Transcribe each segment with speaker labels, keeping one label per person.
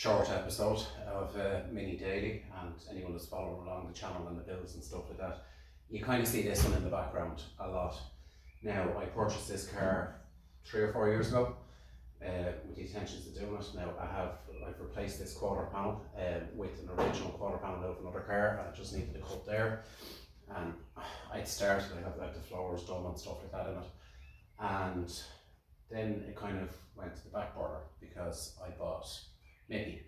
Speaker 1: short episode of Mini Daily, and anyone that's following along the channel and the builds and stuff like that, you kind of see this one in the background a lot. Now, I purchased this car 3 or 4 years ago with the intentions of doing it. Now, I've replaced this quarter panel with an original quarter panel out of another car, and I just needed a cut there. And I'd started, I have like the floors done and stuff like that in it, and then it kind of went to the back burner because I bought Mippy.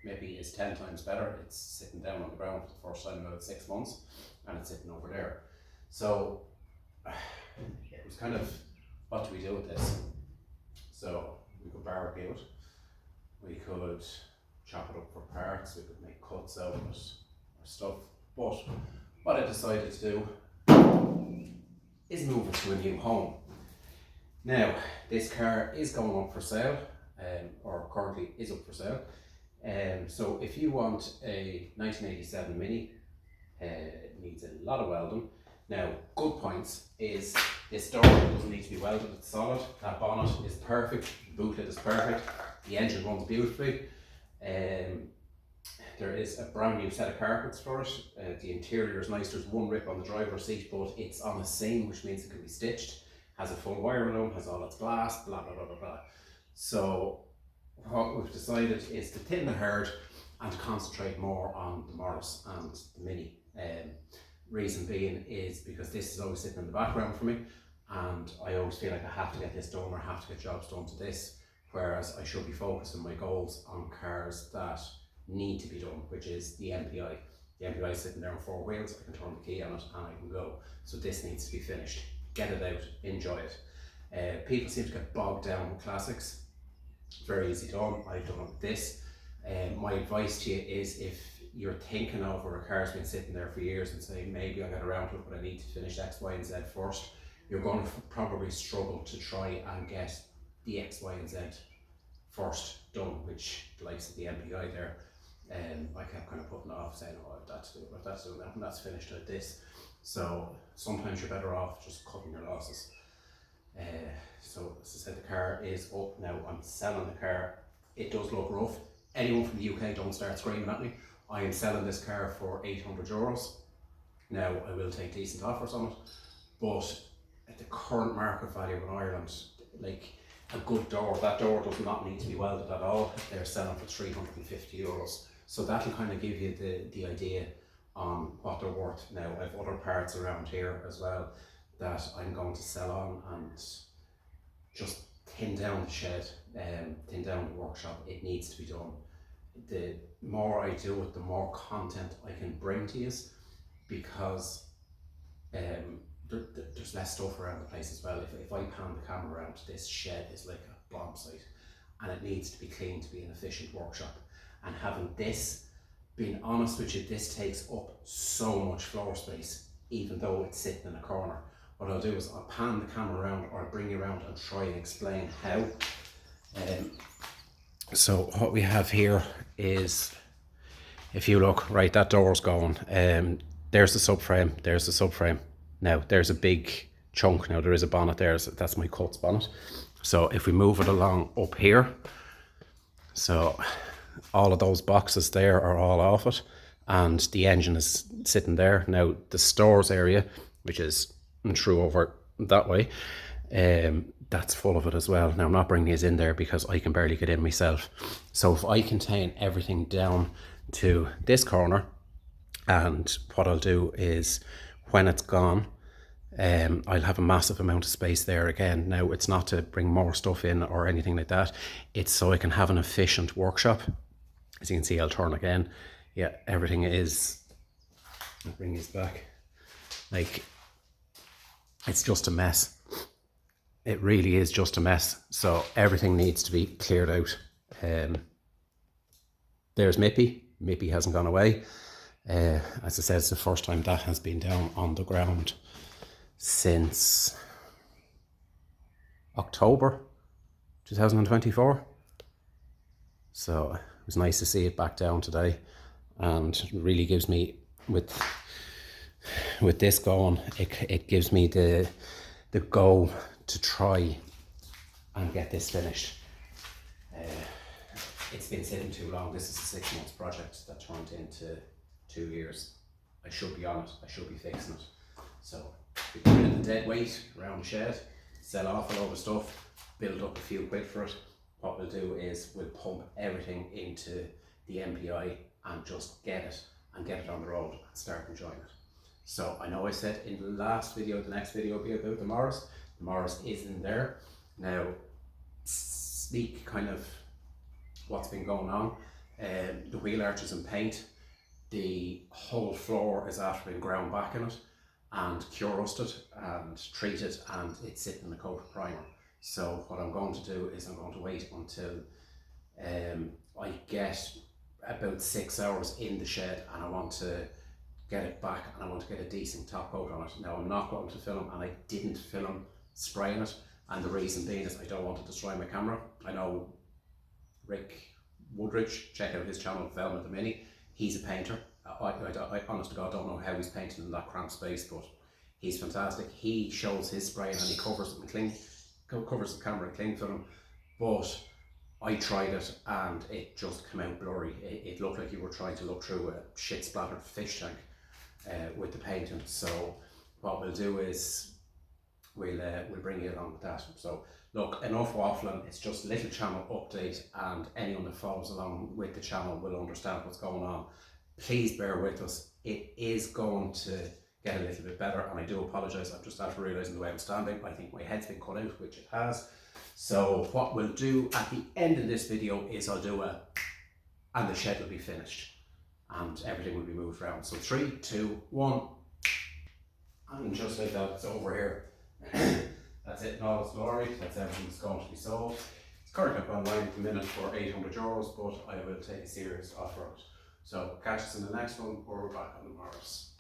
Speaker 1: Mippy is 10 times better. It's sitting down on the ground for the first time in about 6 months, and it's sitting over there. So it was kind of, what do we do with this? So we could barbecue it, we could chop it up for parts, we could make cuts out of it or stuff. But what I decided to do is move it to a new home. Now, this car is going up for sale, or currently is up for sale. So if you want a 1987 Mini, it needs a lot of welding. Now, good points is this door doesn't need to be welded, it's solid. That bonnet is perfect, the boot lid is perfect, the engine runs beautifully. There is a brand new set of carpets for it. The interior is nice. There's one rip on the driver's seat, but it's on a seam, which means it can be stitched. Has a full wire loom, has all its glass, blah blah blah blah blah. So what we've decided is to thin the herd and to concentrate more on the Morris and the Mini. Reason being is because this is always sitting in the background for me, and I always feel like I have to get this done or have to get jobs done to this, whereas I should be focusing my goals on cars that need to be done, which is the MPI. The MPI is sitting there on 4 wheels, I can turn the key on it and I can go. So this needs to be finished. Get it out, enjoy it. People seem to get bogged down with classics. It's very easy done. I've done it with this. My advice to you is, if you're thinking over a car's been sitting there for years and saying maybe I'll get around to it, but I need to finish X, Y and Z first, you're going to probably struggle to try and get the X, Y and Z first done, which the likes of the MPI there, I kept kind of putting off saying, oh, I've got to do it, I've got to do that, and that's finished at this. So sometimes you're better off just cutting your losses. So as I said, the car is up now. I'm selling the car. It does look rough. Anyone from the UK, don't start screaming at me. I am selling this car for €800. Now, I will take decent offers on it, but at the current market value in Ireland, like a good door, that door does not need to be welded at all. They're selling for €350. So that'll kind of give you the idea on what they're worth. Now, I have other parts around here as well that I'm going to sell on and just thin down the shed, thin down the workshop. It needs to be done. The more I do it, the more content I can bring to you, because there's less stuff around the place as well. If I pan the camera around, this shed is like a bomb site, and it needs to be clean to be an efficient workshop. And having this, being honest with you, this takes up so much floor space, even though it's sitting in a corner. What I'll do is I'll pan the camera around, or I'll bring you around and try and explain how. So what we have here is, if you look, right, that door's going, there's the subframe, there's the subframe. Now there's a big chunk, now there is a bonnet there, so that's my Cuts bonnet. So if we move it along up here, so all of those boxes there are all off it, and the engine is sitting there. Now the stores area, which is through over that way, that's full of it as well. Now I'm not bringing these in there because I can barely get in myself. So if I contain everything down to this corner, and what I'll do is when it's gone, I'll have a massive amount of space there again. Now it's not to bring more stuff in or anything like that, it's so I can have an efficient workshop. As you can see, I'll turn again. Yeah, everything is, I'll bring this back, like, it's just a mess. It really is just a mess. So everything needs to be cleared out. There's Mippy. Mippy hasn't gone away. As I said, it's the first time that has been down on the ground since October 2024. So it was nice to see it back down today, and it really gives me, with this going, it gives me the go to try and get this finished. it's been sitting too long. This is a 6 months project that turned into 2 years. I should be on it, I should be fixing it. So we put in the dead weight around the shed, sell off a load of stuff, build up a few quid for it. What we'll do is we'll pump everything into the MPI and just get it on the road and start enjoying it. So I know I said in the last video, the next video will be about the Morris. The Morris is in there. Now, sneak kind of what's been going on. The wheel arches and paint, the whole floor is after being ground back in it and cure rusted and treated, and it's sitting in a coat of primer. So what I'm going to do is I'm going to wait until I get about 6 hours in the shed, and I want to get it back and I want to get a decent top coat on it. Now I'm not going to film, and I didn't film spraying it, and the reason being is I don't want to destroy my camera. I know Rick Woodridge, check out his channel, Velma the Mini. He's a painter. I honest to God don't know how he's painting in that cramped space, but he's fantastic. He shows his spraying and he covers it in covers the camera in cling film, but I tried it and it just came out blurry. It looked like you were trying to look through a shit splattered fish tank with the painting. So what we'll do is we'll bring you along with that. So look, enough waffling. It's just a little channel update, and anyone that follows along with the channel will understand what's going on. Please bear with us. It is going to get a little bit better, and I do apologise. I'm just after realising the way I'm standing. I think my head's been cut out, which it has. So what we'll do at the end of this video is I'll do and the shed will be finished and everything will be moved around. So 3, 2, 1, and just like that, it's over here. That's it in all its glory. That's everything that's going to be sold. It's currently up online at the minute for €800, but I will take a serious offer on it. So catch us in the next one, or we're back on the Morris.